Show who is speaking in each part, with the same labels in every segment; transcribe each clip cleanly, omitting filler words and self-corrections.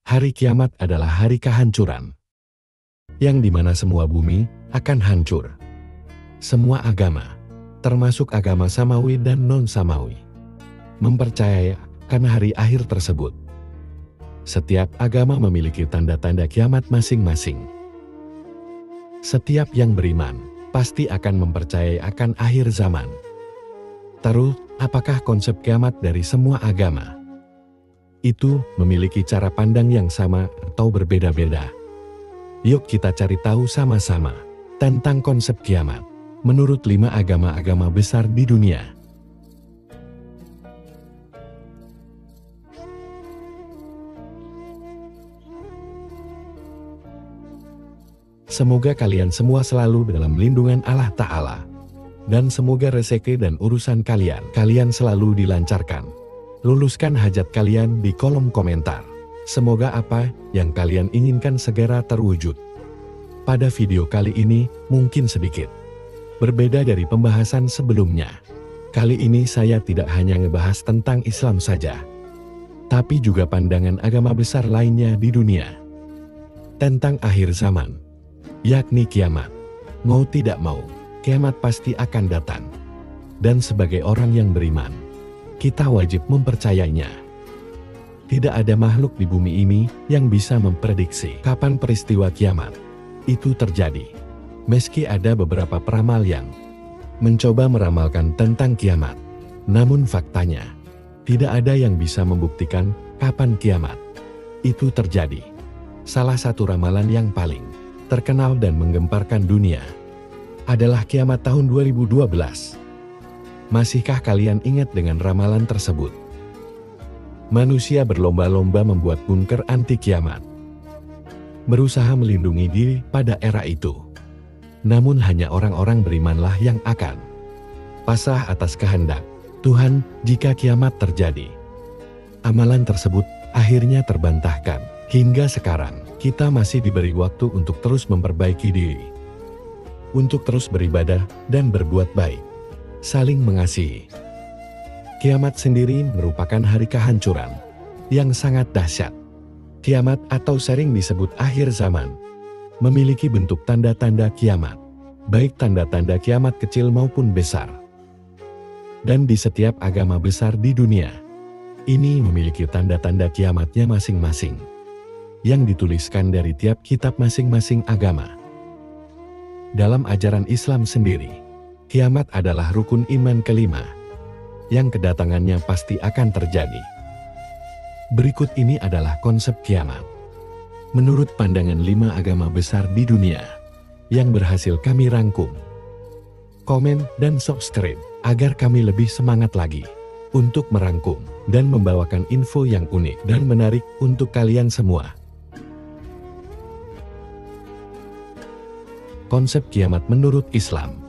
Speaker 1: Hari kiamat adalah hari kehancuran, yang dimana semua bumi akan hancur. Semua agama, termasuk agama samawi dan non-samawi, mempercayai akan hari akhir tersebut. Setiap agama memiliki tanda-tanda kiamat masing-masing. Setiap yang beriman pasti akan mempercayai akan akhir zaman. Terus, apakah konsep kiamat dari semua agama itu memiliki cara pandang yang sama atau berbeda-beda? Yuk kita cari tahu sama-sama tentang konsep kiamat menurut 5 agama-agama besar di dunia. Semoga kalian semua selalu dalam lindungan Allah Ta'ala. Dan semoga rezeki dan urusan kalian selalu dilancarkan. Luluskan hajat kalian di kolom komentar. Semoga apa yang kalian inginkan segera terwujud. Pada video kali ini mungkin sedikit berbeda dari pembahasan sebelumnya. Kali ini saya tidak hanya ngebahas tentang Islam saja, tapi juga pandangan agama besar lainnya di dunia. Tentang akhir zaman, yakni kiamat. Mau tidak mau, kiamat pasti akan datang. Dan sebagai orang yang beriman, kita wajib mempercayainya. Tidak ada makhluk di bumi ini yang bisa memprediksi kapan peristiwa kiamat itu terjadi. Meski ada beberapa peramal yang mencoba meramalkan tentang kiamat, namun faktanya, tidak ada yang bisa membuktikan kapan kiamat itu terjadi. Salah satu ramalan yang paling terkenal dan menggemparkan dunia adalah kiamat tahun 2012. Masihkah kalian ingat dengan ramalan tersebut? Manusia berlomba-lomba membuat bunker anti kiamat, berusaha melindungi diri pada era itu. Namun hanya orang-orang berimanlah yang akan pasrah atas kehendak Tuhan jika kiamat terjadi. Amalan tersebut akhirnya terbantahkan. Hingga sekarang, kita masih diberi waktu untuk terus memperbaiki diri, untuk terus beribadah dan berbuat baik, saling mengasihi. Kiamat sendiri merupakan hari kehancuran yang sangat dahsyat. Kiamat atau sering disebut akhir zaman memiliki bentuk tanda-tanda kiamat, baik tanda-tanda kiamat kecil maupun besar. Dan di setiap agama besar di dunia, ini memiliki tanda-tanda kiamatnya masing-masing, yang dituliskan dari tiap kitab masing-masing agama. Dalam ajaran Islam sendiri, kiamat adalah rukun iman kelima, yang kedatangannya pasti akan terjadi. Berikut ini adalah konsep kiamat menurut pandangan 5 agama besar di dunia yang berhasil kami rangkum. Komen dan subscribe agar kami lebih semangat lagi untuk merangkum dan membawakan info yang unik dan menarik untuk kalian semua. Konsep kiamat menurut Islam.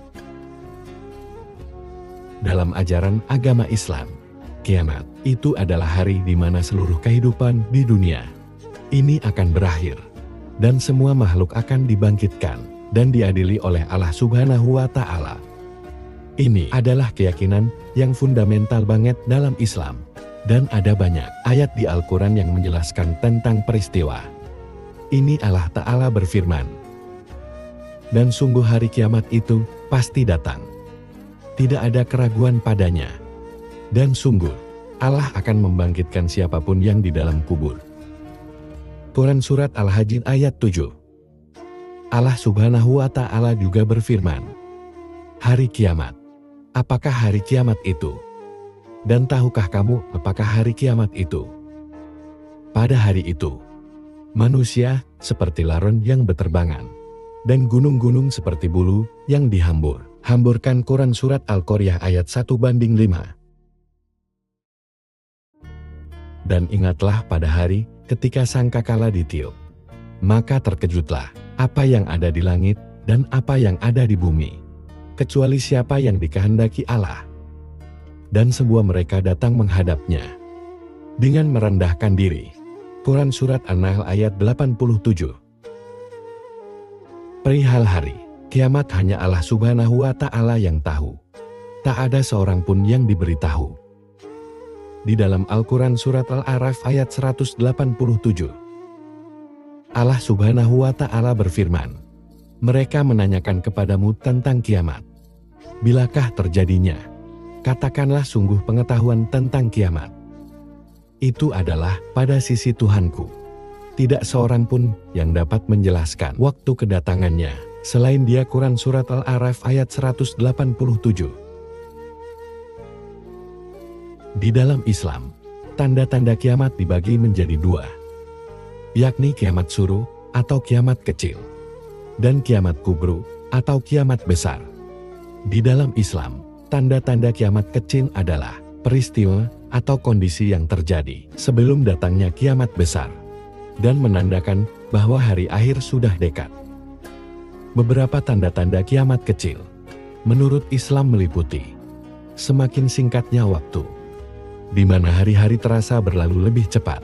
Speaker 1: Dalam ajaran agama Islam, kiamat itu adalah hari di mana seluruh kehidupan di dunia ini akan berakhir, dan semua makhluk akan dibangkitkan dan diadili oleh Allah Subhanahu wa Ta'ala. Ini adalah keyakinan yang fundamental banget dalam Islam, dan ada banyak ayat di Al-Quran yang menjelaskan tentang peristiwa ini. Allah Ta'ala berfirman, "Dan sungguh hari kiamat itu pasti datang. Tidak ada keraguan padanya. Dan sungguh, Allah akan membangkitkan siapapun yang di dalam kubur." Quran Surat Al-Hajj ayat 7. Allah Subhanahu wa Ta'ala juga berfirman, "Hari kiamat, apakah hari kiamat itu? Dan tahukah kamu apakah hari kiamat itu? Pada hari itu, manusia seperti laron yang berterbangan, dan gunung-gunung seperti bulu yang hamburkan." Quran Surat Al-Qaryah ayat 1:5. Dan ingatlah pada hari ketika sangkakala ditiup, maka terkejutlah apa yang ada di langit dan apa yang ada di bumi, kecuali siapa yang dikehendaki Allah. Dan semua mereka datang menghadapnya dengan merendahkan diri. Quran Surat An-Nahl ayat 87. Perihal hari kiamat hanya Allah Subhanahu wa Ta'ala yang tahu. Tak ada seorang pun yang diberitahu. Di dalam Al-Quran Surat Al-A'raf ayat 187, Allah Subhanahu wa Ta'ala berfirman, "Mereka menanyakan kepadamu tentang kiamat. Bilakah terjadinya? Katakanlah sungguh pengetahuan tentang kiamat itu adalah pada sisi Tuhanku. Tidak seorang pun yang dapat menjelaskan waktu kedatangannya selain Dia." Quran Surat Al-A'raf ayat 187. Di dalam Islam, tanda-tanda kiamat dibagi menjadi dua, yakni kiamat suruh atau kiamat kecil, dan kiamat kubro atau kiamat besar. Di dalam Islam, tanda-tanda kiamat kecil adalah peristiwa atau kondisi yang terjadi sebelum datangnya kiamat besar, dan menandakan bahwa hari akhir sudah dekat. Beberapa tanda-tanda kiamat kecil menurut Islam meliputi semakin singkatnya waktu, di mana hari-hari terasa berlalu lebih cepat,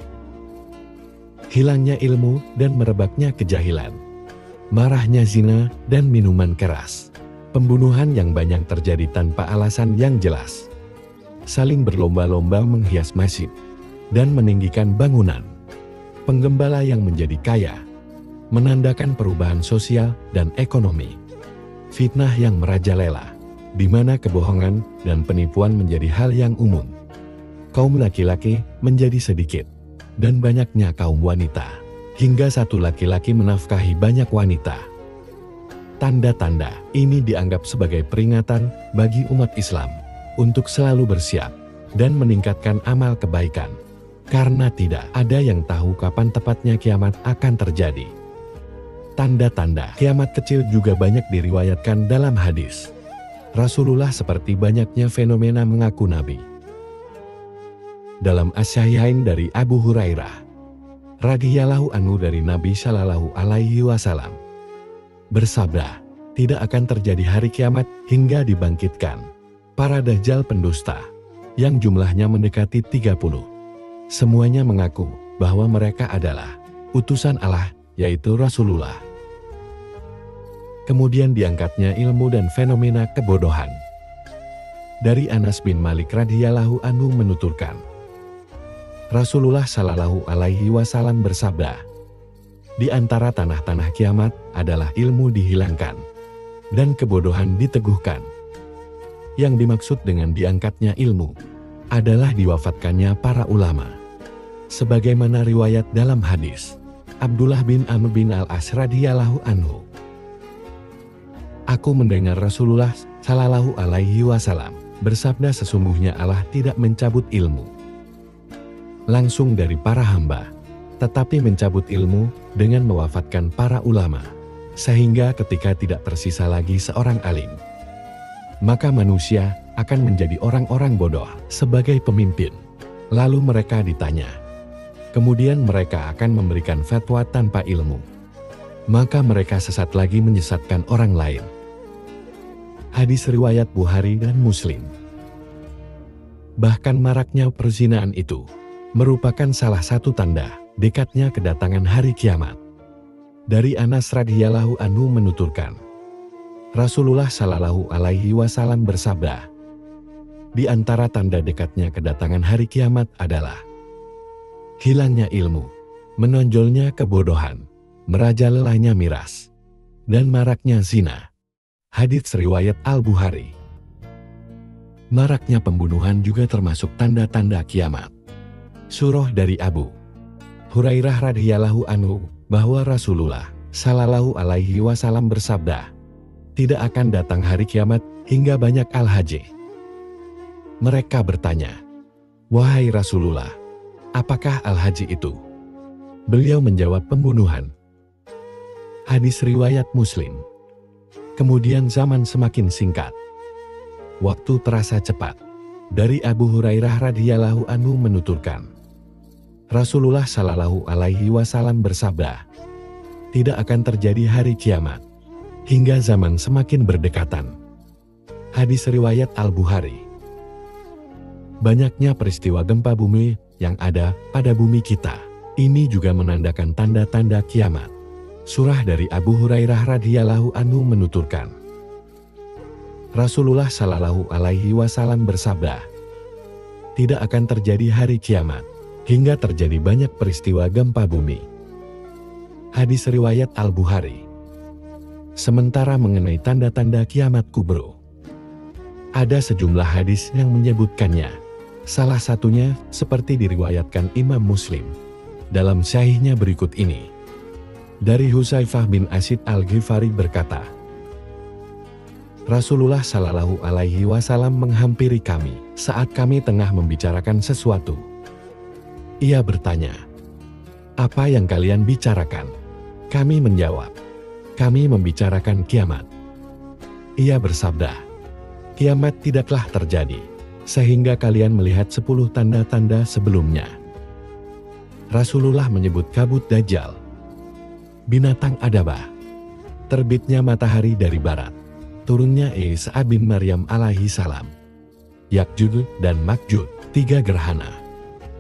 Speaker 1: hilangnya ilmu dan merebaknya kejahilan, marahnya zina dan minuman keras, pembunuhan yang banyak terjadi tanpa alasan yang jelas, saling berlomba-lomba menghias masjid dan meninggikan bangunan, penggembala yang menjadi kaya, menandakan perubahan sosial dan ekonomi, fitnah yang merajalela, di mana kebohongan dan penipuan menjadi hal yang umum, kaum laki-laki menjadi sedikit, dan banyaknya kaum wanita, hingga satu laki-laki menafkahi banyak wanita. Tanda-tanda ini dianggap sebagai peringatan bagi umat Islam untuk selalu bersiap dan meningkatkan amal kebaikan, karena tidak ada yang tahu kapan tepatnya kiamat akan terjadi. Tanda-tanda kiamat kecil juga banyak diriwayatkan dalam hadis Rasulullah, seperti banyaknya fenomena mengaku nabi. Dalam As-Sahihain dari Abu Hurairah radhiyallahu anhu dari Nabi Shallallahu Alaihi Wasallam bersabda, "Tidak akan terjadi hari kiamat hingga dibangkitkan para dajjal pendusta yang jumlahnya mendekati 30. Semuanya mengaku bahwa mereka adalah utusan Allah, yaitu Rasulullah." Kemudian diangkatnya ilmu dan fenomena kebodohan. Dari Anas bin Malik radhiyallahu anhu menuturkan, Rasulullah Shallallahu Alaihi Wasallam bersabda, "Di antara tanah-tanah kiamat adalah ilmu dihilangkan dan kebodohan diteguhkan." Yang dimaksud dengan diangkatnya ilmu adalah diwafatkannya para ulama. Sebagaimana riwayat dalam hadis Abdullah bin Amr bin Al-As radhiyallahu anhu, "Aku mendengar Rasulullah Shallallahu Alaihi Wasallam bersabda, sesungguhnya Allah tidak mencabut ilmu langsung dari para hamba, tetapi mencabut ilmu dengan mewafatkan para ulama, sehingga ketika tidak tersisa lagi seorang alim, maka manusia akan menjadi orang-orang bodoh sebagai pemimpin. Lalu mereka ditanya, kemudian mereka akan memberikan fatwa tanpa ilmu, maka mereka sesat lagi menyesatkan orang lain." Hadis riwayat Bukhari dan Muslim. Bahkan maraknya perzinahan itu merupakan salah satu tanda dekatnya kedatangan hari kiamat. Dari Anas radhiyallahu anhu menuturkan, Rasulullah Shallallahu Alaihi Wasallam bersabda, "Di antara tanda dekatnya kedatangan hari kiamat adalah hilangnya ilmu, menonjolnya kebodohan, merajalelanya miras, dan maraknya zina." Hadits riwayat Al-Bukhari. Maraknya pembunuhan juga termasuk tanda-tanda kiamat. Surah dari Abu Hurairah radhiyallahu anhu bahwa Rasulullah Shallallahu Alaihi Wasallam bersabda, "Tidak akan datang hari kiamat hingga banyak al-haji." Mereka bertanya, "Wahai Rasulullah, apakah al-haji itu?" Beliau menjawab, "Pembunuhan." Hadis riwayat Muslim. Kemudian zaman semakin singkat, waktu terasa cepat. Dari Abu Hurairah radhiyallahu anhu menuturkan, Rasulullah Shallallahu Alaihi Wasallam bersabda, "Tidak akan terjadi hari kiamat hingga zaman semakin berdekatan." Hadis riwayat Al-Bukhari. Banyaknya peristiwa gempa bumi yang ada pada bumi kita, ini juga menandakan tanda-tanda kiamat. Surah dari Abu Hurairah radhiyallahu anhu menuturkan, Rasulullah Shallallahu Alaihi Wasallam bersabda, "Tidak akan terjadi hari kiamat hingga terjadi banyak peristiwa gempa bumi." Hadis riwayat Al-Bukhari. Sementara mengenai tanda-tanda kiamat kubro, ada sejumlah hadis yang menyebutkannya. Salah satunya seperti diriwayatkan Imam Muslim dalam sahihnya berikut ini. Dari Hudzaifah bin Asid Al-Ghifari berkata, Rasulullah Shallallahu Alaihi Wasallam menghampiri kami saat kami tengah membicarakan sesuatu. Ia bertanya, "Apa yang kalian bicarakan?" Kami menjawab, "Kami membicarakan kiamat." Ia bersabda, "Kiamat tidaklah terjadi, sehingga kalian melihat 10 tanda-tanda sebelumnya." Rasulullah menyebut kabut Dajjal, binatang adabah, terbitnya matahari dari barat, turunnya Isa bin Maryam alaihi salam, Yakjud dan Makjud, 3 gerhana.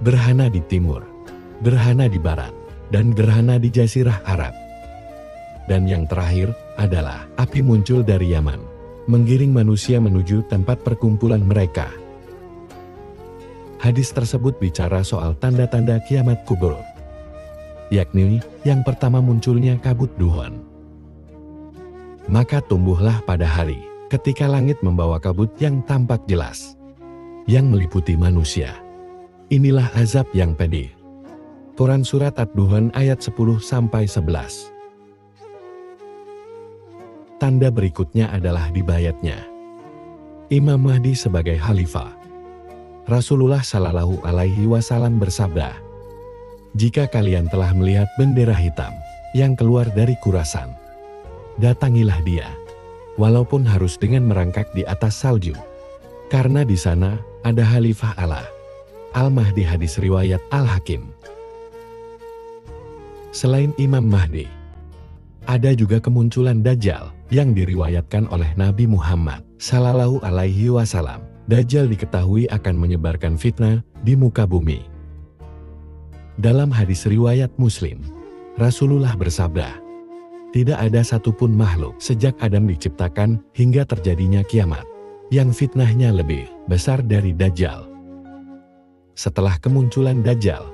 Speaker 1: Gerhana di timur, gerhana di barat, dan gerhana di Jazirah Arab. Dan yang terakhir adalah api muncul dari Yaman, menggiring manusia menuju tempat perkumpulan mereka. Hadis tersebut bicara soal tanda-tanda kiamat kubro, yakni yang pertama munculnya kabut duhon. Maka tumbuhlah pada hari ketika langit membawa kabut yang tampak jelas, yang meliputi manusia. Inilah azab yang pedih. Quran Surat Ad-Duhan ayat 10-11. Tanda berikutnya adalah dibayatnya Imam Mahdi sebagai khalifah. Rasulullah Shallallahu Alaihi Wasallam bersabda, "Jika kalian telah melihat bendera hitam yang keluar dari Khurasan, datangilah dia, walaupun harus dengan merangkak di atas salju, karena di sana ada khalifah Allah." Al-Mahdi, hadis riwayat Al-Hakim. Selain Imam Mahdi, ada juga kemunculan Dajjal yang diriwayatkan oleh Nabi Muhammad Sallallahu Alaihi Wasallam. Dajjal diketahui akan menyebarkan fitnah di muka bumi. Dalam hadis riwayat Muslim, Rasulullah bersabda, "Tidak ada satupun makhluk sejak Adam diciptakan hingga terjadinya kiamat yang fitnahnya lebih besar dari Dajjal." Setelah kemunculan Dajjal,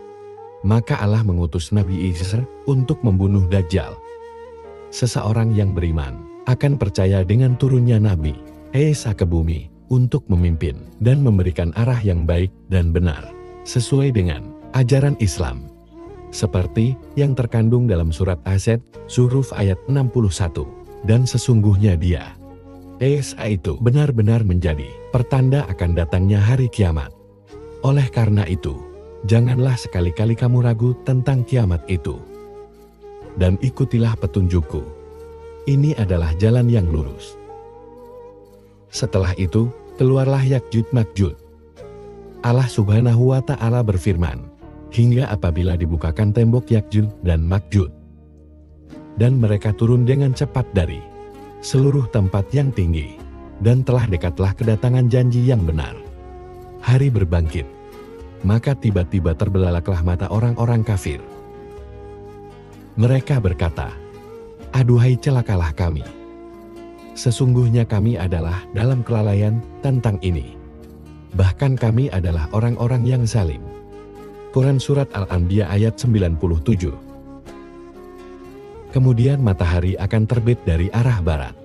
Speaker 1: maka Allah mengutus Nabi Isa untuk membunuh Dajjal. Seseorang yang beriman akan percaya dengan turunnya Nabi Isa ke bumi untuk memimpin dan memberikan arah yang baik dan benar sesuai dengan ajaran Islam, seperti yang terkandung dalam surat Az-Zat huruf ayat 61. Dan sesungguhnya dia, Isa itu benar-benar menjadi pertanda akan datangnya hari kiamat. Oleh karena itu, janganlah sekali-kali kamu ragu tentang kiamat itu. Dan ikutilah petunjukku. Ini adalah jalan yang lurus. Setelah itu, keluarlah Yakjud Makjud. Allah Subhanahu wa Ta'ala berfirman, hingga apabila dibukakan tembok Yakjud dan Makjud, dan mereka turun dengan cepat dari seluruh tempat yang tinggi, dan telah dekatlah kedatangan janji yang benar. Hari berbangkit, maka tiba-tiba terbelalaklah mata orang-orang kafir. Mereka berkata, "Aduhai, celakalah kami. Sesungguhnya kami adalah dalam kelalaian tentang ini. Bahkan kami adalah orang-orang yang zalim." Quran Surat Al-Anbiya ayat 97. Kemudian matahari akan terbit dari arah barat,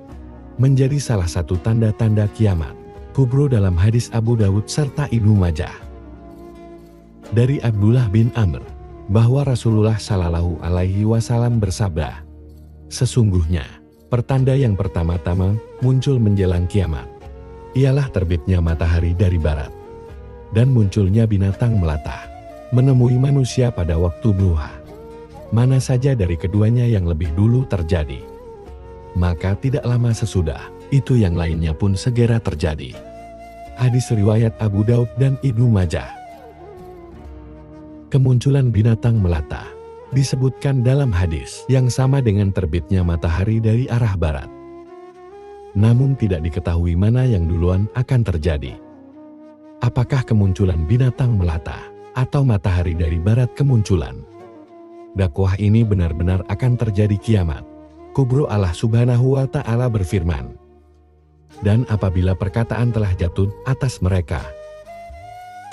Speaker 1: menjadi salah satu tanda-tanda kiamat kubro dalam hadis Abu Dawud serta Ibnu Majah. Dari Abdullah bin Amr, bahwa Rasulullah Shallallahu Alaihi Wasallam bersabda, "Sesungguhnya pertanda yang pertama-tama muncul menjelang kiamat ialah terbitnya matahari dari barat dan munculnya binatang melata menemui manusia pada waktu duha. Mana saja dari keduanya yang lebih dulu terjadi, maka tidak lama sesudah itu yang lainnya pun segera terjadi." Hadis riwayat Abu Daud dan Ibnu Majah. Kemunculan binatang melata disebutkan dalam hadis yang sama dengan terbitnya matahari dari arah barat. Namun tidak diketahui mana yang duluan akan terjadi. Apakah kemunculan binatang melata atau matahari dari barat kemunculan? Dakwah ini benar-benar akan terjadi kiamat kubro. Allah Subhanahu wa Ta'ala berfirman, "Dan apabila perkataan telah jatuh atas mereka,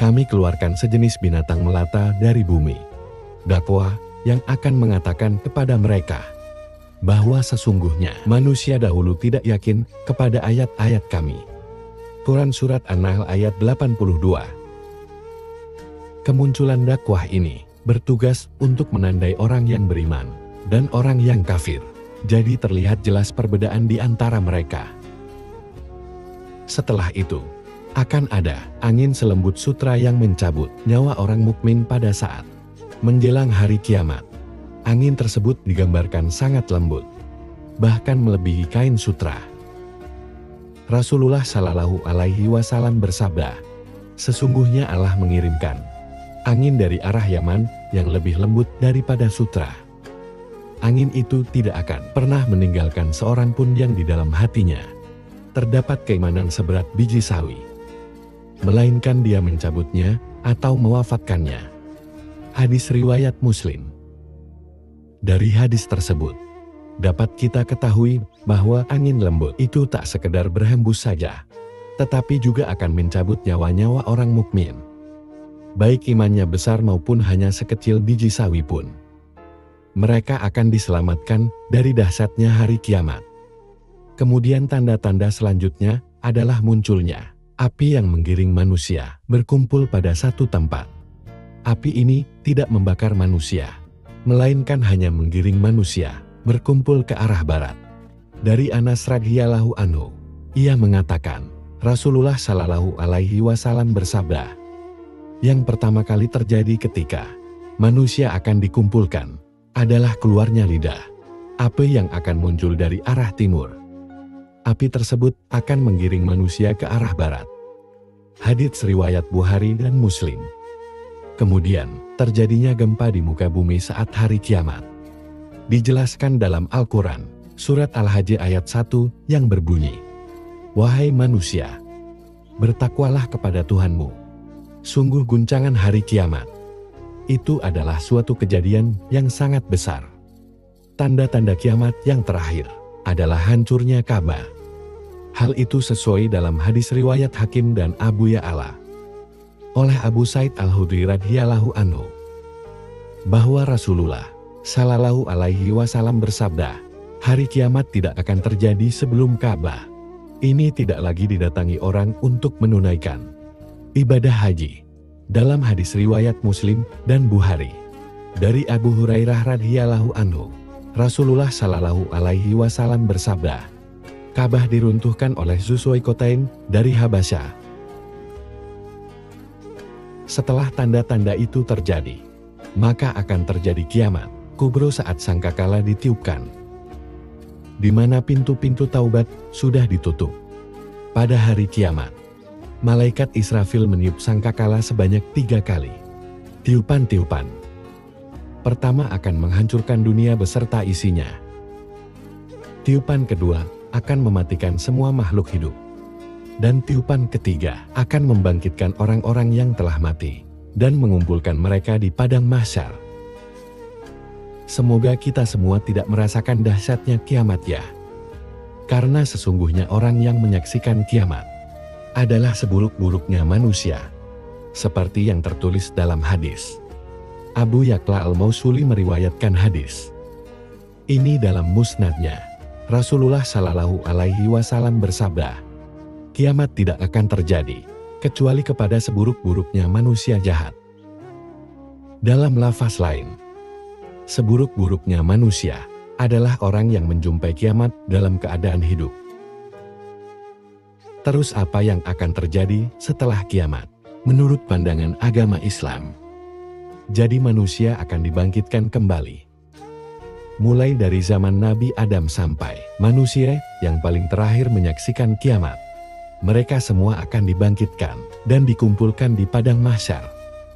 Speaker 1: kami keluarkan sejenis binatang melata dari bumi." Dakwah yang akan mengatakan kepada mereka bahwa sesungguhnya manusia dahulu tidak yakin kepada ayat-ayat kami. Quran Surat An-Nahl ayat 82. Kemunculan dakwah ini bertugas untuk menandai orang yang beriman dan orang yang kafir. Jadi terlihat jelas perbedaan di antara mereka. Setelah itu, akan ada angin selembut sutra yang mencabut nyawa orang mukmin pada saat menjelang hari kiamat. Angin tersebut digambarkan sangat lembut, bahkan melebihi kain sutra. Rasulullah Shallallahu Alaihi Wasallam bersabda, sesungguhnya Allah mengirimkan angin dari arah Yaman yang lebih lembut daripada sutra. Angin itu tidak akan pernah meninggalkan seorang pun yang di dalam hatinya terdapat keimanan seberat biji sawi, melainkan dia mencabutnya atau mewafatkannya. Hadis riwayat Muslim. Dari hadis tersebut, dapat kita ketahui bahwa angin lembut itu tak sekedar berhembus saja, tetapi juga akan mencabut nyawa-nyawa orang mukmin. Baik imannya besar maupun hanya sekecil biji sawi pun. Mereka akan diselamatkan dari dahsyatnya hari kiamat. Kemudian tanda-tanda selanjutnya adalah munculnya api yang menggiring manusia berkumpul pada satu tempat. Api ini tidak membakar manusia, melainkan hanya menggiring manusia berkumpul ke arah barat. Dari Anas radhiyallahu anhu, ia mengatakan, Rasulullah Shallallahu Alaihi Wasallam bersabda, yang pertama kali terjadi ketika manusia akan dikumpulkan adalah keluarnya lidah api yang akan muncul dari arah timur. Api tersebut akan menggiring manusia ke arah barat. Hadits riwayat Bukhari dan Muslim. Kemudian, terjadinya gempa di muka bumi saat hari kiamat. Dijelaskan dalam Al-Quran, Surat Al-Hajj ayat 1 yang berbunyi, wahai manusia, bertakwalah kepada Tuhanmu. Sungguh guncangan hari kiamat itu adalah suatu kejadian yang sangat besar. Tanda-tanda kiamat yang terakhir adalah hancurnya Ka'bah. Hal itu sesuai dalam hadis riwayat Hakim dan Abu Ya'la oleh Abu Sa'id Al-Khudri radhiyallahu anhu, bahwa Rasulullah Shallallahu Alaihi Wasallam bersabda, hari kiamat tidak akan terjadi sebelum Ka'bah ini tidak lagi didatangi orang untuk menunaikan ibadah haji. Dalam hadis riwayat Muslim dan Bukhari, dari Abu Hurairah radhiyallahu anhu, Rasulullah Shallallahu Alaihi Wasallam bersabda, Ka'bah diruntuhkan oleh Zulkarnain dari Habasyah. Setelah tanda-tanda itu terjadi, maka akan terjadi kiamat kubro saat sangkakala ditiupkan, di mana pintu-pintu taubat sudah ditutup. Pada hari kiamat, malaikat Israfil meniup sangkakala sebanyak 3 kali. Tiupan-tiupan pertama akan menghancurkan dunia beserta isinya. Tiupan kedua akan mematikan semua makhluk hidup. Dan tiupan ketiga akan membangkitkan orang-orang yang telah mati dan mengumpulkan mereka di padang mahsyar. Semoga kita semua tidak merasakan dahsyatnya kiamat ya. Karena sesungguhnya orang yang menyaksikan kiamat adalah seburuk-buruknya manusia. Seperti yang tertulis dalam hadis. Abu Ya'la Al-Mausuli meriwayatkan hadis ini dalam musnadnya. Rasulullah Shallallahu Alaihi Wasallam bersabda, kiamat tidak akan terjadi kecuali kepada seburuk-buruknya manusia jahat. Dalam lafaz lain, seburuk-buruknya manusia adalah orang yang menjumpai kiamat dalam keadaan hidup. Terus apa yang akan terjadi setelah kiamat? Menurut pandangan agama Islam, jadi manusia akan dibangkitkan kembali. Mulai dari zaman Nabi Adam sampai manusia yang paling terakhir menyaksikan kiamat. Mereka semua akan dibangkitkan dan dikumpulkan di padang mahsyar.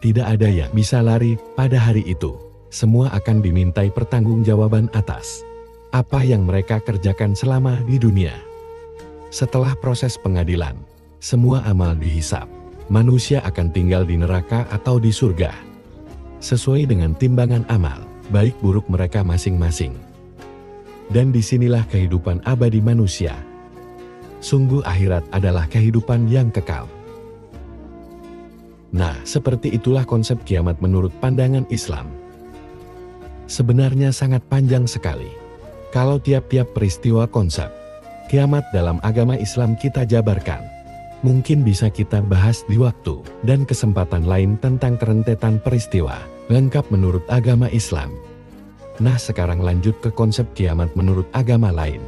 Speaker 1: Tidak ada yang bisa lari pada hari itu. Semua akan dimintai pertanggungjawaban atas apa yang mereka kerjakan selama di dunia. Setelah proses pengadilan, semua amal dihisab. Manusia akan tinggal di neraka atau di surga, sesuai dengan timbangan amal baik buruk mereka masing-masing. Dan disinilah kehidupan abadi manusia. Sungguh akhirat adalah kehidupan yang kekal. Nah, seperti itulah konsep kiamat menurut pandangan Islam. Sebenarnya sangat panjang sekali. Kalau tiap-tiap peristiwa konsep kiamat dalam agama Islam kita jabarkan, mungkin bisa kita bahas di waktu dan kesempatan lain tentang kerentetan peristiwa lengkap menurut agama Islam. Nah, sekarang lanjut ke konsep kiamat menurut agama lain.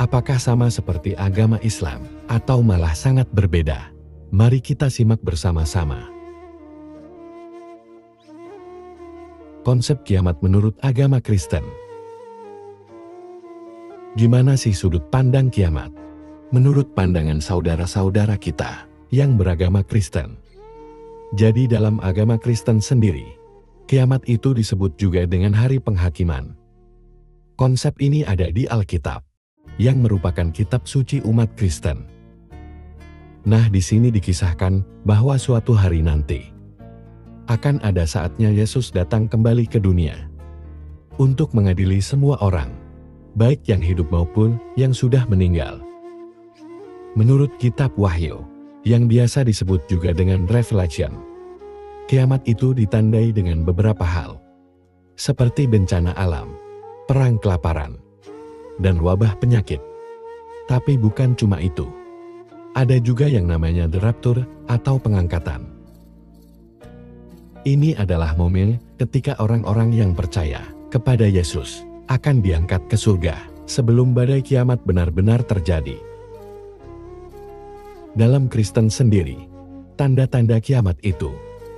Speaker 1: Apakah sama seperti agama Islam atau malah sangat berbeda? Mari kita simak bersama-sama. Konsep kiamat menurut agama Kristen. Gimana sih sudut pandang kiamat? Menurut pandangan saudara-saudara kita yang beragama Kristen. Jadi dalam agama Kristen sendiri, kiamat itu disebut juga dengan hari penghakiman. Konsep ini ada di Alkitab, yang merupakan kitab suci umat Kristen. Nah, di sini dikisahkan bahwa suatu hari nanti akan ada saatnya Yesus datang kembali ke dunia untuk mengadili semua orang, baik yang hidup maupun yang sudah meninggal. Menurut kitab Wahyu, yang biasa disebut juga dengan Revelation, kiamat itu ditandai dengan beberapa hal, seperti bencana alam, perang kelaparan, dan wabah penyakit. Tapi bukan cuma itu. Ada juga yang namanya the rapture atau pengangkatan. Ini adalah momen ketika orang-orang yang percaya kepada Yesus akan diangkat ke surga sebelum badai kiamat benar-benar terjadi. Dalam Kristen sendiri, tanda-tanda kiamat itu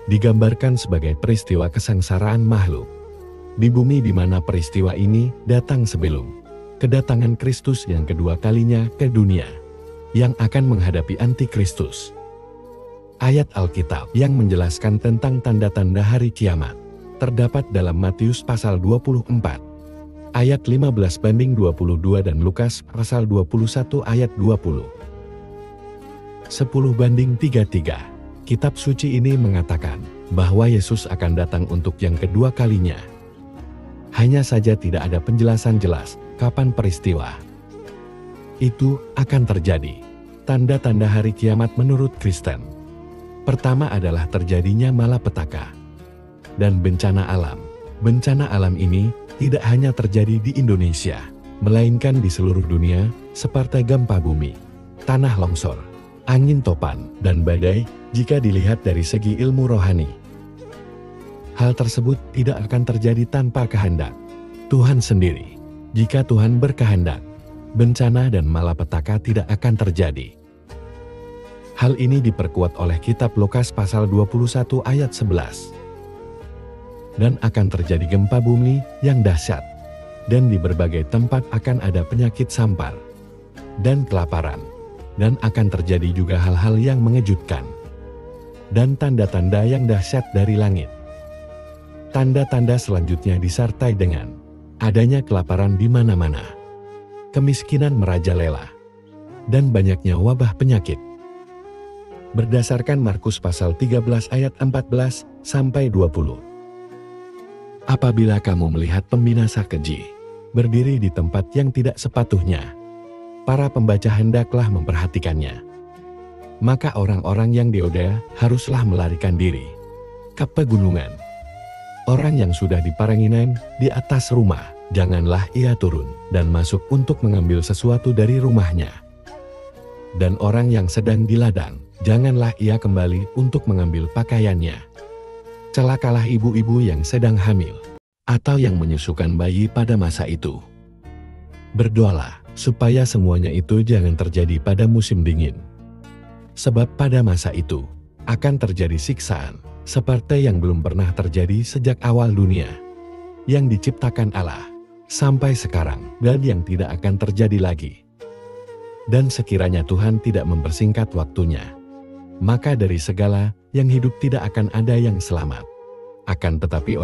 Speaker 1: digambarkan sebagai peristiwa kesengsaraan makhluk di bumi di mana peristiwa ini datang sebelum kedatangan Kristus yang kedua kalinya ke dunia yang akan menghadapi antikristus. Ayat Alkitab yang menjelaskan tentang tanda-tanda hari kiamat terdapat dalam Matius pasal 24 ayat 15:22 dan Lukas pasal 21 ayat 20. 10:33. Kitab suci ini mengatakan bahwa Yesus akan datang untuk yang kedua kalinya. Hanya saja tidak ada penjelasan jelas kapan peristiwa itu akan terjadi. Tanda-tanda hari kiamat menurut Kristen. Pertama adalah terjadinya malapetaka dan bencana alam. Bencana alam ini tidak hanya terjadi di Indonesia, melainkan di seluruh dunia, seperti gempa bumi, tanah longsor, angin topan, dan badai jika dilihat dari segi ilmu rohani. Hal tersebut tidak akan terjadi tanpa kehendak Tuhan sendiri. Jika Tuhan berkehendak, bencana dan malapetaka tidak akan terjadi. Hal ini diperkuat oleh kitab Lukas pasal 21 ayat 11. Dan akan terjadi gempa bumi yang dahsyat, dan di berbagai tempat akan ada penyakit sampar dan kelaparan, dan akan terjadi juga hal-hal yang mengejutkan, dan tanda-tanda yang dahsyat dari langit. Tanda-tanda selanjutnya disertai dengan adanya kelaparan di mana-mana, kemiskinan merajalela, dan banyaknya wabah penyakit. Berdasarkan Markus pasal 13 ayat 14-20. Apabila kamu melihat pembinasa keji berdiri di tempat yang tidak sepatutnya, para pembaca hendaklah memperhatikannya. Maka orang-orang yang dioda haruslah melarikan diri ke pegunungan. Orang yang sudah diparanginan di atas rumah, janganlah ia turun dan masuk untuk mengambil sesuatu dari rumahnya. Dan orang yang sedang di ladang, janganlah ia kembali untuk mengambil pakaiannya. Celakalah ibu-ibu yang sedang hamil, atau yang menyusukan bayi pada masa itu. Berdoalah, supaya semuanya itu jangan terjadi pada musim dingin. Sebab pada masa itu, akan terjadi siksaan, seperti yang belum pernah terjadi sejak awal dunia, yang diciptakan Allah, sampai sekarang, dan yang tidak akan terjadi lagi. Dan sekiranya Tuhan tidak mempersingkat waktunya, maka dari segala yang hidup tidak akan ada yang selamat. Akan tetapi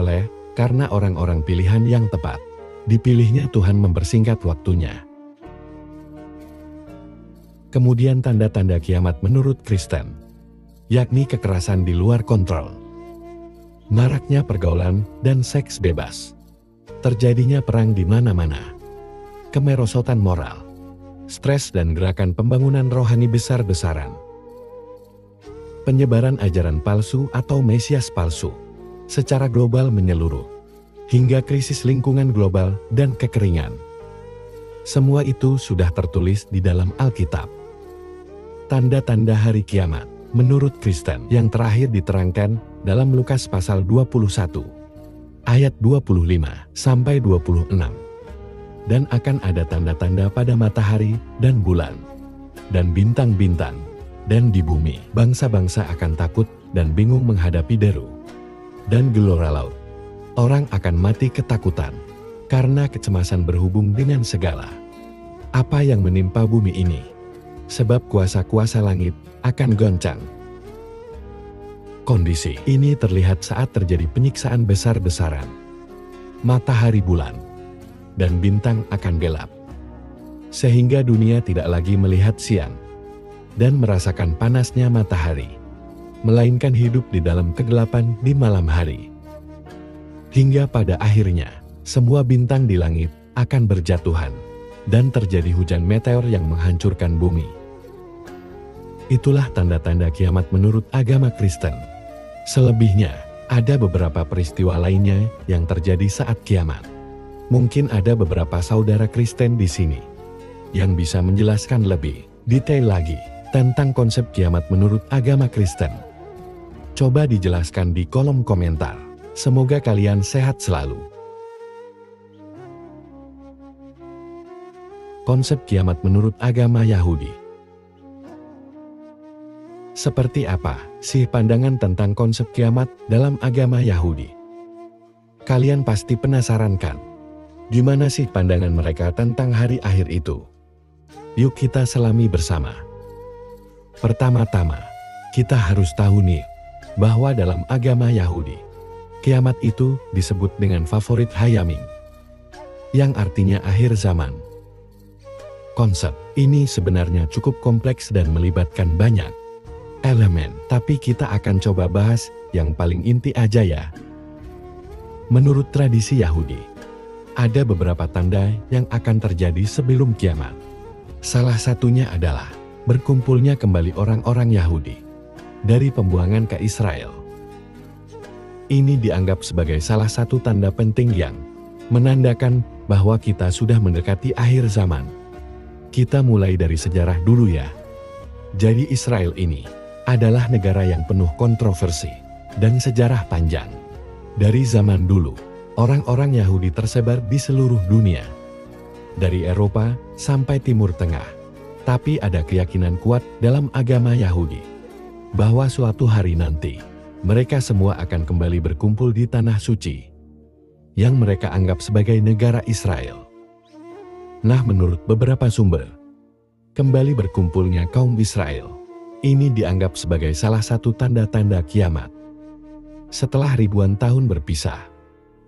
Speaker 1: karena orang-orang pilihan yang tepat, dipilihnya Tuhan mempersingkat waktunya. Kemudian tanda-tanda kiamat menurut Kristen, yakni kekerasan di luar kontrol, maraknya pergaulan dan seks bebas, terjadinya perang di mana-mana, kemerosotan moral, stres dan gerakan pembangunan rohani besar-besaran, penyebaran ajaran palsu atau mesias palsu secara global menyeluruh, hingga krisis lingkungan global dan kekeringan. Semua itu sudah tertulis di dalam Alkitab. Tanda-tanda hari kiamat menurut Kristen yang terakhir diterangkan dalam Lukas pasal 21 ayat 25 sampai 26. Dan akan ada tanda-tanda pada matahari dan bulan dan bintang-bintang, dan di bumi bangsa-bangsa akan takut dan bingung menghadapi deru dan gelora laut. Orang akan mati ketakutan karena kecemasan berhubung dengan segala apa yang menimpa bumi ini, sebab kuasa-kuasa langit akan goncang. Kondisi ini terlihat saat terjadi penyiksaan besar-besaran. Matahari, bulan, dan bintang akan gelap, sehingga dunia tidak lagi melihat siang dan merasakan panasnya matahari, melainkan hidup di dalam kegelapan di malam hari. Hingga pada akhirnya, semua bintang di langit akan berjatuhan, dan terjadi hujan meteor yang menghancurkan bumi. Itulah tanda-tanda kiamat menurut agama Kristen. Selebihnya, ada beberapa peristiwa lainnya yang terjadi saat kiamat. Mungkin ada beberapa saudara Kristen di sini yang bisa menjelaskan lebih detail lagi tentang konsep kiamat menurut agama Kristen. Coba dijelaskan di kolom komentar. Semoga kalian sehat selalu. Konsep kiamat menurut agama Yahudi. Seperti apa sih pandangan tentang konsep kiamat dalam agama Yahudi? Kalian pasti penasaran kan? Gimana sih pandangan mereka tentang hari akhir itu? Yuk kita selami bersama. Pertama-tama, kita harus tahu nih, bahwa dalam agama Yahudi, kiamat itu disebut dengan favorit Hayamim, yang artinya akhir zaman. Konsep ini sebenarnya cukup kompleks dan melibatkan banyak elemen, tapi kita akan coba bahas yang paling inti aja ya. Menurut tradisi Yahudi, ada beberapa tanda yang akan terjadi sebelum kiamat. Salah satunya adalah berkumpulnya kembali orang-orang Yahudi dari pembuangan ke Israel. Ini dianggap sebagai salah satu tanda penting yang menandakan bahwa kita sudah mendekati akhir zaman. Kita mulai dari sejarah dulu ya. Jadi Israel ini adalah negara yang penuh kontroversi dan sejarah panjang. Dari zaman dulu, orang-orang Yahudi tersebar di seluruh dunia, dari Eropa sampai Timur Tengah. Tapi ada keyakinan kuat dalam agama Yahudi bahwa suatu hari nanti mereka semua akan kembali berkumpul di Tanah Suci yang mereka anggap sebagai negara Israel. Nah, menurut beberapa sumber, kembali berkumpulnya kaum Israel ini dianggap sebagai salah satu tanda-tanda kiamat. Setelah ribuan tahun berpisah,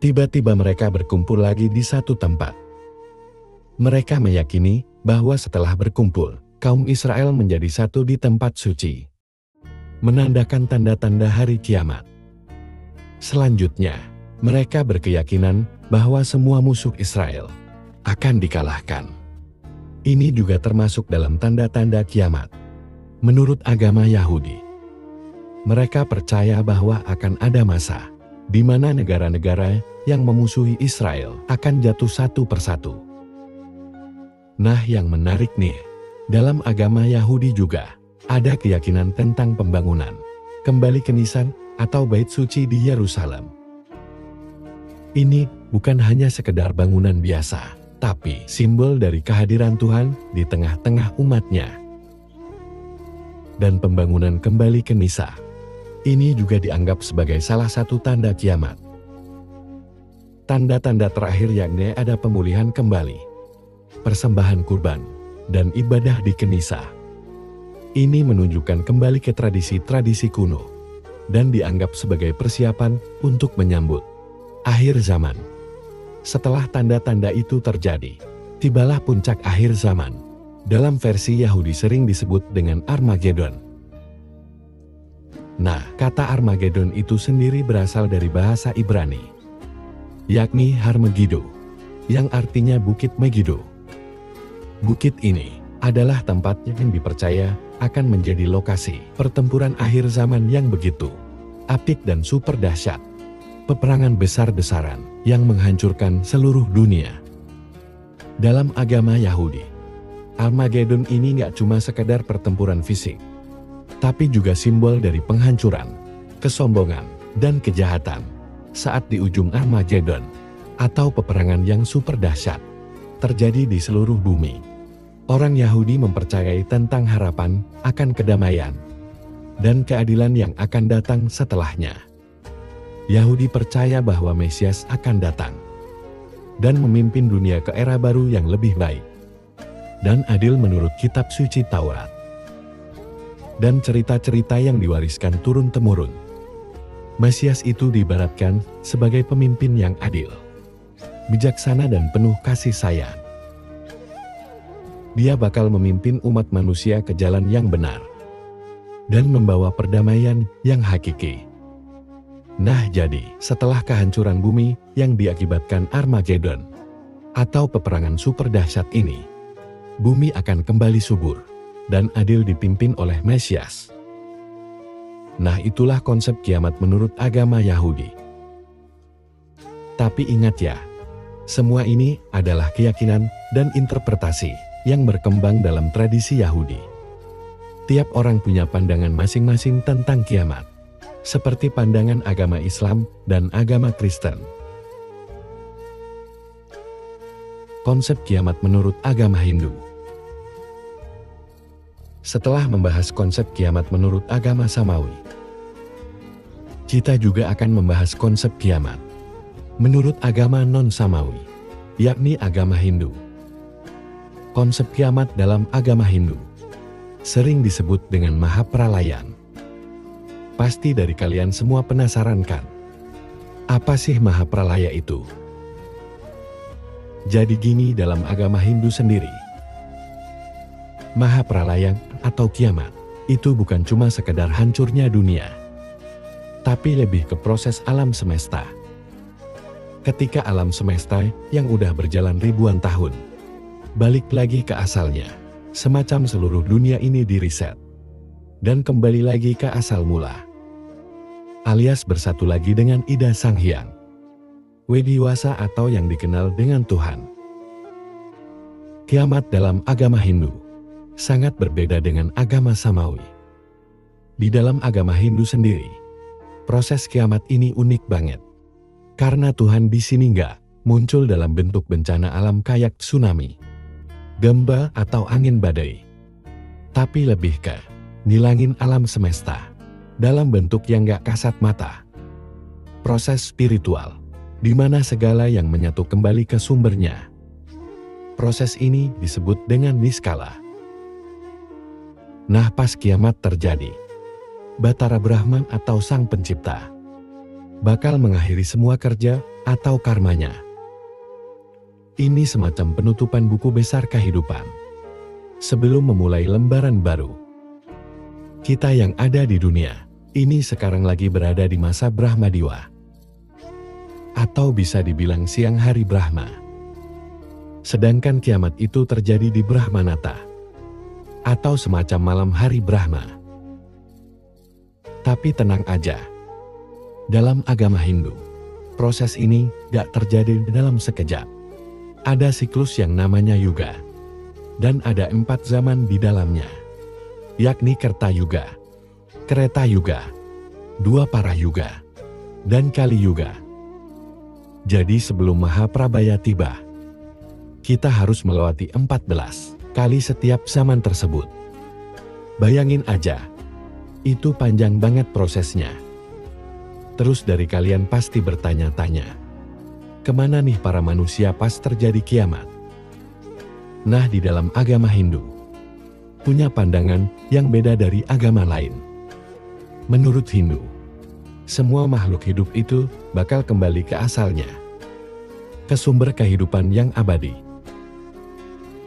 Speaker 1: tiba-tiba mereka berkumpul lagi di satu tempat. Mereka meyakini bahwa setelah berkumpul, kaum Israel menjadi satu di tempat suci, menandakan tanda-tanda hari kiamat. Selanjutnya, mereka berkeyakinan bahwa semua musuh Israel akan dikalahkan. Ini juga termasuk dalam tanda-tanda kiamat. Menurut agama Yahudi, mereka percaya bahwa akan ada masa di mana negara-negara yang memusuhi Israel akan jatuh satu persatu. Nah, yang menarik nih, dalam agama Yahudi juga ada keyakinan tentang pembangunan kembali kenisan atau bait suci di Yerusalem. Ini bukan hanya sekedar bangunan biasa, tapi simbol dari kehadiran Tuhan di tengah-tengah umatnya. Dan pembangunan kembali kenisa ini juga dianggap sebagai salah satu tanda kiamat. Tanda-tanda terakhir yakni ada pemulihan kembali, persembahan kurban, dan ibadah di kenisa. Ini menunjukkan kembali ke tradisi-tradisi kuno dan dianggap sebagai persiapan untuk menyambut akhir zaman. Setelah tanda-tanda itu terjadi, tibalah puncak akhir zaman. Dalam versi Yahudi sering disebut dengan Armageddon. Nah, kata Armageddon itu sendiri berasal dari bahasa Ibrani, yakni Har Megiddo, yang artinya Bukit Megiddo. Bukit ini adalah tempat yang dipercaya akan menjadi lokasi pertempuran akhir zaman yang begitu apik dan super dahsyat. peperangan besar-besaran yang menghancurkan seluruh dunia. Dalam agama Yahudi, Armageddon ini nggak cuma sekedar pertempuran fisik, tapi juga simbol dari penghancuran, kesombongan, dan kejahatan. Saat di ujung Armageddon, atau peperangan yang super dahsyat, terjadi di seluruh bumi, orang Yahudi mempercayai tentang harapan akan kedamaian dan keadilan yang akan datang setelahnya. Yahudi percaya bahwa Mesias akan datang dan memimpin dunia ke era baru yang lebih baik dan adil menurut kitab suci Taurat dan cerita-cerita yang diwariskan turun-temurun. Mesias itu diibaratkan sebagai pemimpin yang adil, bijaksana dan penuh kasih sayang. Dia bakal memimpin umat manusia ke jalan yang benar dan membawa perdamaian yang hakiki. Nah jadi, setelah kehancuran bumi yang diakibatkan Armageddon atau peperangan super dahsyat ini, bumi akan kembali subur dan adil dipimpin oleh Mesias. Nah itulah konsep kiamat menurut agama Yahudi. Tapi ingat ya, semua ini adalah keyakinan dan interpretasi yang berkembang dalam tradisi Yahudi. Tiap orang punya pandangan masing-masing tentang kiamat, seperti pandangan agama Islam dan agama Kristen. Konsep kiamat menurut agama Hindu. Setelah membahas konsep kiamat menurut agama Samawi, kita juga akan membahas konsep kiamat menurut agama non-Samawi, yakni agama Hindu. Konsep kiamat dalam agama Hindu sering disebut dengan Mahapralayan. Pasti dari kalian semua penasaran kan? Apa sih Mahapralaya itu? Jadi gini, dalam agama Hindu sendiri, Mahapralaya atau kiamat itu bukan cuma sekedar hancurnya dunia, tapi lebih ke proses alam semesta. Ketika alam semesta yang udah berjalan ribuan tahun balik lagi ke asalnya, semacam seluruh dunia ini diriset dan kembali lagi ke asal mula, alias bersatu lagi dengan Ida Sang Hyang Widiwasa atau yang dikenal dengan Tuhan. Kiamat dalam agama Hindu sangat berbeda dengan agama Samawi. Di dalam agama Hindu sendiri, proses kiamat ini unik banget. Karena Tuhan di sini nggak muncul dalam bentuk bencana alam kayak tsunami, gempa atau angin badai, tapi lebih ke nilangin alam semesta dalam bentuk yang gak kasat mata. Proses spiritual, di mana segala yang menyatu kembali ke sumbernya. Proses ini disebut dengan niskala. Nah pas kiamat terjadi, Batara Brahma atau Sang Pencipta bakal mengakhiri semua kerja atau karmanya. Ini semacam penutupan buku besar kehidupan sebelum memulai lembaran baru. Kita yang ada di dunia ini sekarang lagi berada di masa Brahmadiwa, atau bisa dibilang siang hari Brahma. Sedangkan kiamat itu terjadi di Brahmanata, atau semacam malam hari Brahma. Tapi tenang aja, dalam agama Hindu, proses ini gak terjadi dalam sekejap. Ada siklus yang namanya Yuga, dan ada 4 zaman di dalamnya, yakni Kerta Yuga, Kreta Yuga, Dwapara Yuga, dan Kali Yuga. Jadi sebelum Mahaprabaya tiba, kita harus melewati 14 kali setiap zaman tersebut. Bayangin aja, itu panjang banget prosesnya. Terus dari kalian pasti bertanya-tanya, kemana nih para manusia pas terjadi kiamat? Nah di dalam agama Hindu, punya pandangan yang beda dari agama lain. Menurut Hindu, semua makhluk hidup itu bakal kembali ke asalnya, ke sumber kehidupan yang abadi.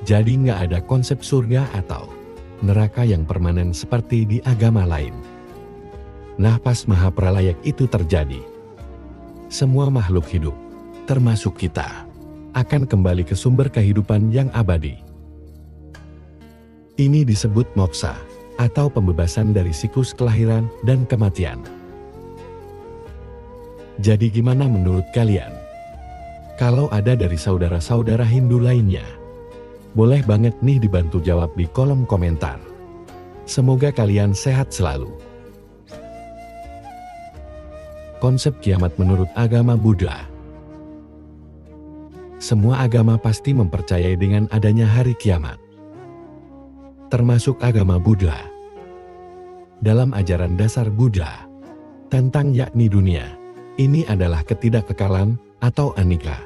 Speaker 1: Jadi nggak ada konsep surga atau neraka yang permanen seperti di agama lain. Nah pas Mahapralaya itu terjadi, semua makhluk hidup, termasuk kita, akan kembali ke sumber kehidupan yang abadi. Ini disebut moksa, atau pembebasan dari siklus kelahiran dan kematian. Jadi gimana menurut kalian? Kalau ada dari saudara-saudara Hindu lainnya, boleh banget nih dibantu jawab di kolom komentar. Semoga kalian sehat selalu. Konsep kiamat menurut agama Buddha. Semua agama pasti mempercayai dengan adanya hari kiamat, termasuk agama Buddha. Dalam ajaran dasar Buddha tentang yakni dunia, ini adalah ketidakkekalan atau anicca,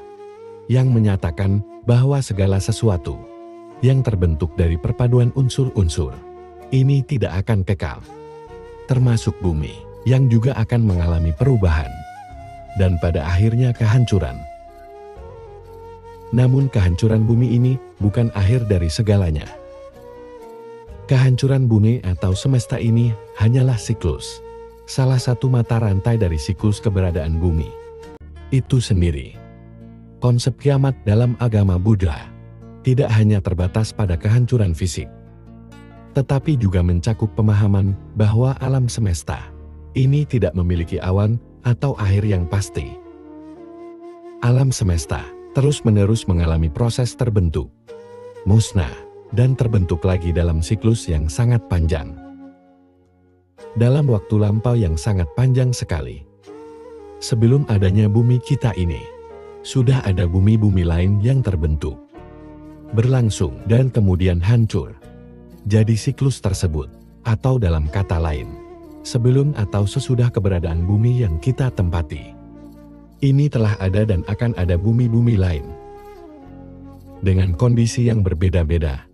Speaker 1: yang menyatakan bahwa segala sesuatu yang terbentuk dari perpaduan unsur-unsur ini tidak akan kekal, termasuk bumi yang juga akan mengalami perubahan dan pada akhirnya kehancuran. Namun kehancuran bumi ini bukan akhir dari segalanya. Kehancuran bumi atau semesta ini hanyalah siklus, salah satu mata rantai dari siklus keberadaan bumi itu sendiri. Konsep kiamat dalam agama Buddha tidak hanya terbatas pada kehancuran fisik, tetapi juga mencakup pemahaman bahwa alam semesta ini tidak memiliki awan atau akhir yang pasti. Alam semesta terus-menerus mengalami proses terbentuk, musnah, dan terbentuk lagi dalam siklus yang sangat panjang. Dalam waktu lampau yang sangat panjang sekali, sebelum adanya bumi kita ini, sudah ada bumi-bumi lain yang terbentuk, berlangsung, dan kemudian hancur. Jadi siklus tersebut, atau dalam kata lain, sebelum atau sesudah keberadaan bumi yang kita tempati, ini telah ada dan akan ada bumi-bumi lain, dengan kondisi yang berbeda-beda.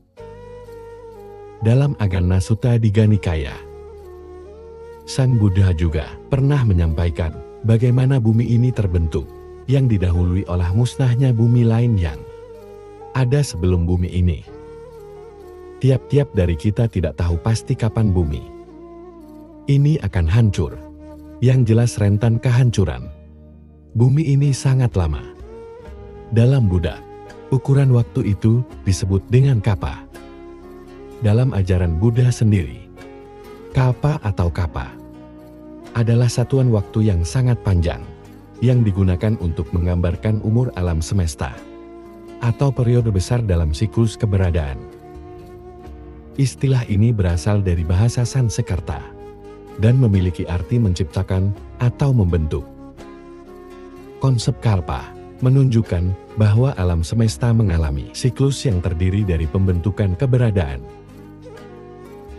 Speaker 1: Dalam Agana Sutta Digha Nikaya, Sang Buddha juga pernah menyampaikan bagaimana bumi ini terbentuk, yang didahului oleh musnahnya bumi lain yang ada sebelum bumi ini. Tiap-tiap dari kita tidak tahu pasti kapan bumi ini akan hancur. Yang jelas rentan kehancuran. Bumi ini sangat lama. Dalam Buddha, ukuran waktu itu disebut dengan kapa. Dalam ajaran Buddha sendiri, kalpa atau kapa adalah satuan waktu yang sangat panjang yang digunakan untuk menggambarkan umur alam semesta atau periode besar dalam siklus keberadaan. Istilah ini berasal dari bahasa Sanskerta dan memiliki arti menciptakan atau membentuk. Konsep kalpa menunjukkan bahwa alam semesta mengalami siklus yang terdiri dari pembentukan keberadaan,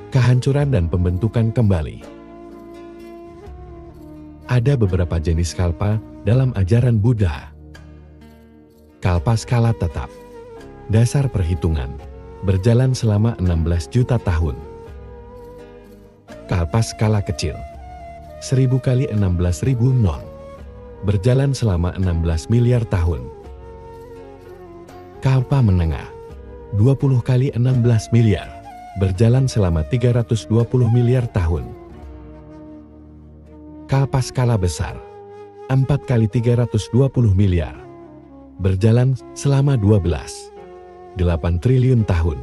Speaker 1: kehancuran, dan pembentukan kembali. Ada beberapa jenis kalpa dalam ajaran Buddha. Kalpa skala tetap, dasar perhitungan, berjalan selama 16 juta tahun. Kalpa skala kecil, 1000 kali 16.000 non, berjalan selama 16 miliar tahun. Kalpa menengah, 20 kali 16 miliar, berjalan selama 320 miliar tahun. Kalpa skala besar, 4 kali 320 miliar, berjalan selama 8 triliun tahun.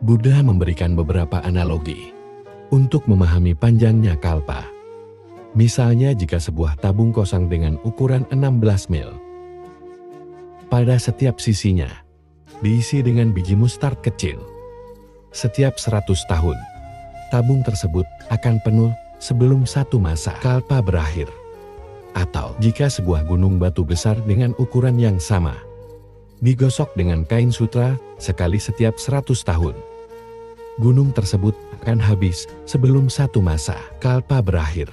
Speaker 1: Buddha memberikan beberapa analogi untuk memahami panjangnya kalpa. Misalnya jika sebuah tabung kosong dengan ukuran 16 mil, pada setiap sisinya diisi dengan biji mustard kecil. Setiap 100 tahun, tabung tersebut akan penuh sebelum satu masa kalpa berakhir. Atau jika sebuah gunung batu besar dengan ukuran yang sama digosok dengan kain sutra sekali setiap 100 tahun, gunung tersebut akan habis sebelum satu masa kalpa berakhir.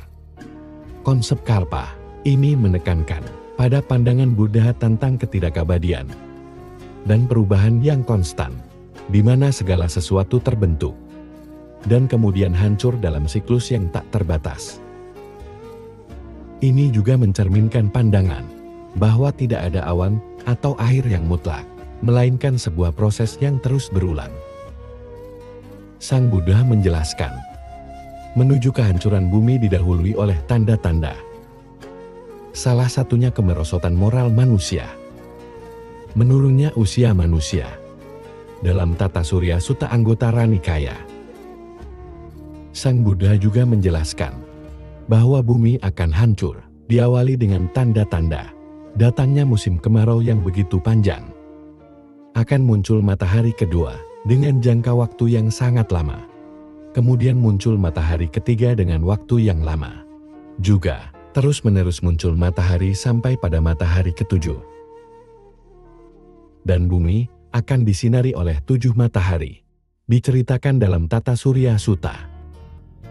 Speaker 1: Konsep kalpa ini menekankan pada pandangan Buddha tentang ketidakabadian dan perubahan yang konstan, di mana segala sesuatu terbentuk dan kemudian hancur dalam siklus yang tak terbatas. Ini juga mencerminkan pandangan bahwa tidak ada awan atau akhir yang mutlak, melainkan sebuah proses yang terus berulang. Sang Buddha menjelaskan, menuju kehancuran bumi didahului oleh tanda-tanda. Salah satunya kemerosotan moral manusia, menurunnya usia manusia. Dalam Tata Surya Sutta Anguttara Nikaya, Sang Buddha juga menjelaskan bahwa bumi akan hancur Diawali dengan tanda-tanda datangnya musim kemarau yang begitu panjang. Akan muncul matahari kedua dengan jangka waktu yang sangat lama. Kemudian muncul matahari ketiga dengan waktu yang lama. Juga terus-menerus muncul matahari sampai pada matahari ketujuh. Dan bumi akan disinari oleh 7 matahari. Diceritakan dalam Tata Surya Sutta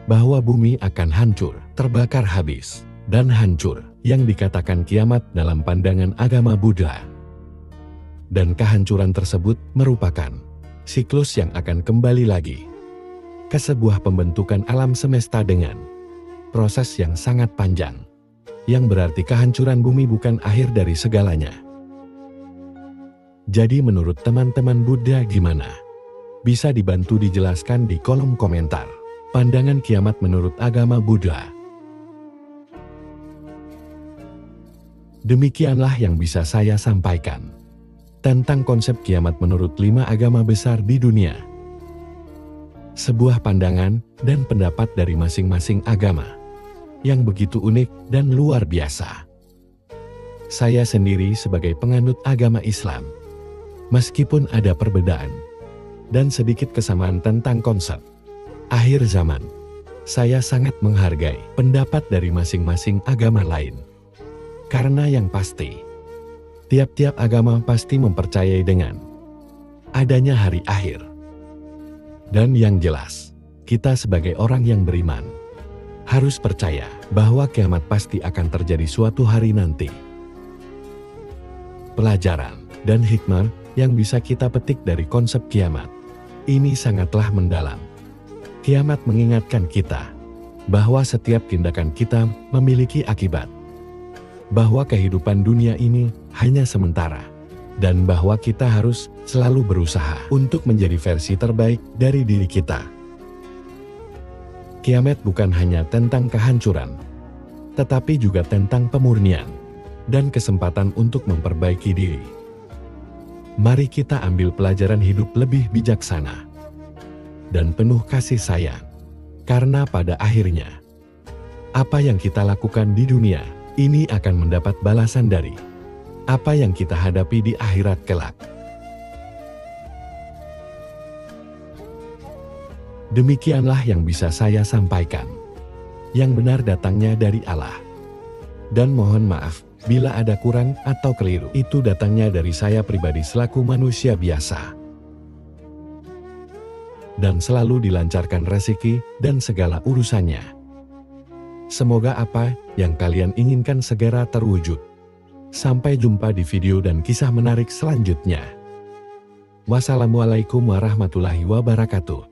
Speaker 1: bahwa bumi akan hancur, terbakar habis, dan hancur, yang dikatakan kiamat dalam pandangan agama Buddha. Dan kehancuran tersebut merupakan siklus yang akan kembali lagi ke sebuah pembentukan alam semesta dengan proses yang sangat panjang, yang berarti kehancuran bumi bukan akhir dari segalanya. Jadi menurut teman-teman Buddha gimana? Bisa dibantu dijelaskan di kolom komentar. Pandangan kiamat menurut agama Buddha. Demikianlah yang bisa saya sampaikan tentang konsep kiamat menurut 5 agama besar di dunia. Sebuah pandangan dan pendapat dari masing-masing agama yang begitu unik dan luar biasa. Saya sendiri sebagai penganut agama Islam, meskipun ada perbedaan dan sedikit kesamaan tentang konsep akhir zaman, saya sangat menghargai pendapat dari masing-masing agama lain. Karena yang pasti, tiap-tiap agama pasti mempercayai dengan adanya hari akhir. Dan yang jelas, kita sebagai orang yang beriman harus percaya bahwa kiamat pasti akan terjadi suatu hari nanti. Pelajaran dan hikmah yang bisa kita petik dari konsep kiamat ini sangatlah mendalam. Kiamat mengingatkan kita bahwa setiap tindakan kita memiliki akibat, bahwa kehidupan dunia ini hanya sementara, dan bahwa kita harus selalu berusaha untuk menjadi versi terbaik dari diri kita. Kiamat bukan hanya tentang kehancuran, tetapi juga tentang pemurnian dan kesempatan untuk memperbaiki diri. Mari kita ambil pelajaran hidup lebih bijaksana dan penuh kasih sayang, karena pada akhirnya, apa yang kita lakukan di dunia ini akan mendapat balasan dari apa yang kita hadapi di akhirat kelak. Demikianlah yang bisa saya sampaikan. Yang benar datangnya dari Allah. Dan mohon maaf bila ada kurang atau keliru, itu datangnya dari saya pribadi selaku manusia biasa. Dan selalu dilancarkan rezeki dan segala urusannya. Semoga apa yang kalian inginkan segera terwujud. Sampai jumpa di video dan kisah menarik selanjutnya. Wassalamualaikum warahmatullahi wabarakatuh.